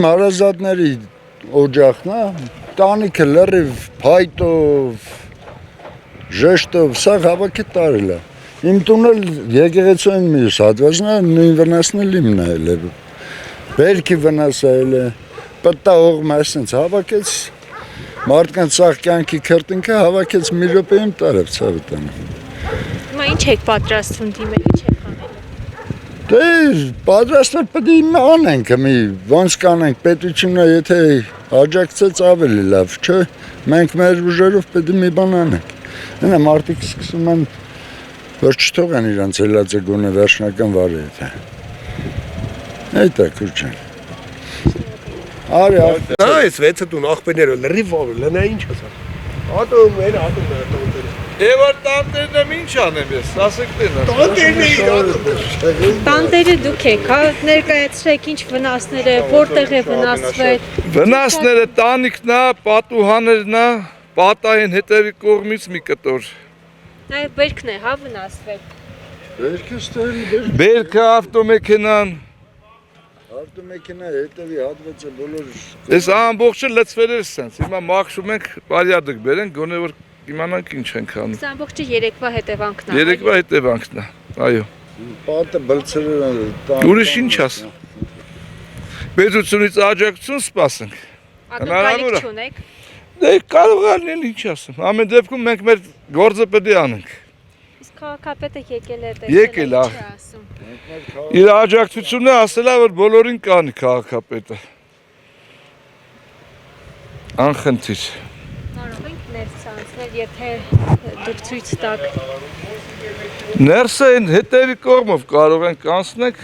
իմ հարազատների օջախն է, տանիքը լրիվ փայտով, ժեշտով, սա հավաքի տարել է։ Իմ տունը եկեղեցու մյուս հատվածն է, նույն վնասն էլ իմն է։ Բերքի վնասել է, պտտահողմը այսպես հավաքեց, մարդկանց սաղ կյանքի քրտինքը հավաքեց մի րոպեում տարավ ցավտանը։ Հիմա ինչ եք պատրաստվում դիմել, ինչ եք անելու։ Դե պատրաստվել պետք է անենք, մի ոնց կանենք, պետությունը եթե աջակցեց ավելի լավ, չէ՞։ Մենք մեր ուժերով պետք է մի բան անենք։ Այնա մարդիկ սկսում են որ չթողեն իրանց ելածը գոնե վերջնական վարել։ Այդ է քուրջան։ Արի, այս վեցը տուն աղբերները լրիվ վարել, նա ինչ ասա։ Ատում են, Եվար տանտերն եմ ինչ անեմ ես, ասեք Տանտերը դուք եք, հա, ներկայացրեք ինչ վնասներ է, որտեղ է վնասվել։ Վնասները տանիքն է, պատուհաններն է, պատային հետևի կողմից մի կտոր։ Նաև բերքն է, հա, վնասվել։ բերքը ստել, Բերքը ավտոմեքենան, ավտոմեքենա հետևի հատվածը բոլոր։ Այս ամբողջը լցվել էր սենց, հիմա մաքրում ենք, բարյադիկ բերենք, գոնե որ իմանանք ինչ ենք անում։ Սա ամբողջը երեկվա հետևանքն է։ Երեկվա հետևանքն է, այո։ Պատը բլցրել են։ Ուրիշ ինչ ասեմ։ Պետությունից աջակցություն սպասենք։ Ակնկալիք չունեք։ Դե կարող է լինել ինչ ասեմ։ Ամեն դեպքում մենք մեր գործը պետք է անենք։ Իսկ քաղաքապետը եկել է Եկել է։ Իր աջակցությունը ասել է որ բոլորին կանի քաղաքապետը։ Անխնդիր։ Կարող ենք ներս անցնել, եթե դուք ցույց տաք։ Ներսը այն հետևի կողմով կարող ենք անցնենք։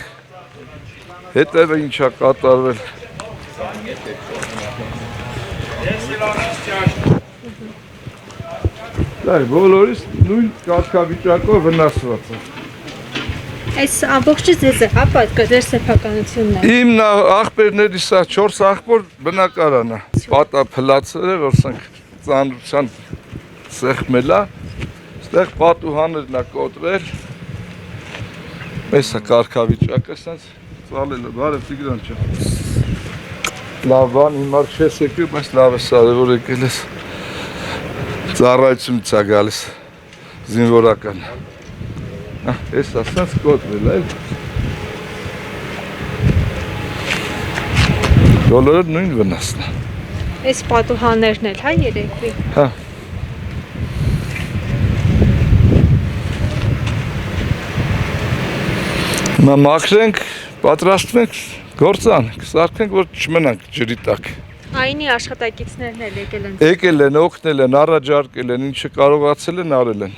Հետևը ինչա կատարվել։ Դա բոլորից նույն կարգավիճակով վնասված է։ Այս ամբողջը ձեզ է, հա, պատկերել սեփականությունն է։ Իմ աղբերների սա 4 աղբոր բնակարան է։ Պատա փլացել է, որ սանք ծանրության սեղմել է։ Ստեղ պատուհաններն է կոտրել։ Այս է կարգավիճակը, սենց ծալել է, բարև Տիգրան ջան։ Լավ բան, հիմար չես եկել, բայց լավ է սարը, որ եկել ես։ Ծառայությունից է գալիս, զինվորական։ Այս ասած կոտրել է։ Բոլորը նույն վնասն է։ Այս պատուհաններն էլ, հա, երեկվի։ Հա։ Հիմա մաքրենք, պատրաստվենք, գործ անենք, սարքենք, որ չմնանք ջրի տակ։ Այնի աշխատակիցներն էլ եկել են։ Եկել են, օգնել են, առաջարկել են, ինչը կարողացել են, արել են։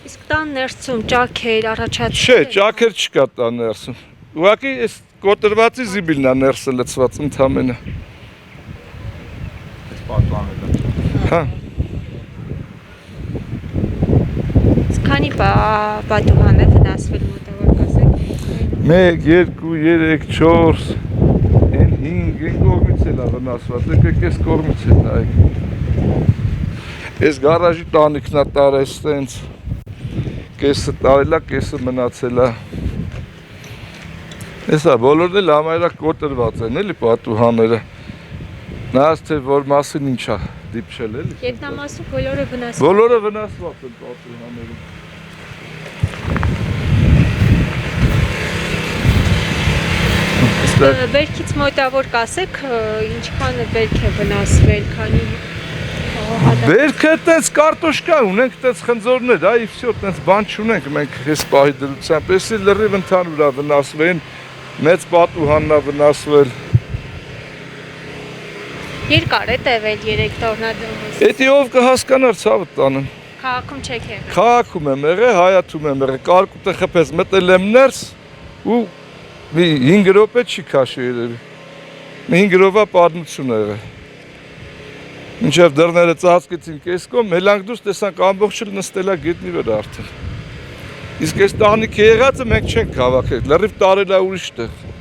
Իսկ տան ներսում ճաքեր, առաջացել։ Չէ, ճաքեր չկա տան ներսում։ Ուղղակի այս կոտրվածի զիբիլն է ներսը լցված ընդամենը։ Հա։ Քանի պատուհան է վնասվել մոտավոր կասեք։ 1, 2, 3, 4, 5 կողմից էլ է վնասված, եկեք այս կողմից էլ նայեք։ Այս գարաժի տանիքն է տարել ստենց, կեսը տարել է, կեսը մնացել է։ Էսա բոլորն էլ համարյա կոտրված են, էլի պատուհանները։ Նայած թե որ մասին ինչ է դիպչել, էլի։ Գետնամասում բոլորը վնասված։ Բոլորը վնասված են պատուհաններում։ Բերքից մոտավոր կասեք, ինչքան բերք է վնասվել, քանի Բերքը տենց կարտոշկա ունենք, տենց խնձորներ, այ վсё, տենց բան չունենք մենք այս պահի դրությամբ, էսի լրիվ ընդհանուր է վնասվել, մեծ պատուհանն է վնասվել։ Երկար է տևել 3 տորնադոմից։ Էդի ով կհասկանար ցավը տանեմ։ Քաղաքում չեք եղել։ Քաղաքում եմ եղել, հայաթում եմ եղել, կարկուտը խփեց, մտել եմ ներս ու մի 5 րոպե չի քաշի երևի։ Մի 5 րոպե պատմություն է եղել։ Մինչև դռները ծածկեցին կեսկոմ, հելանք դուրս տեսանք ամբողջը նստել է գետնի վրա արդեն։ Իսկ այս տանիքը եղածը մենք չենք հավաքել, լրիվ տարել է ուրիշ տեղ։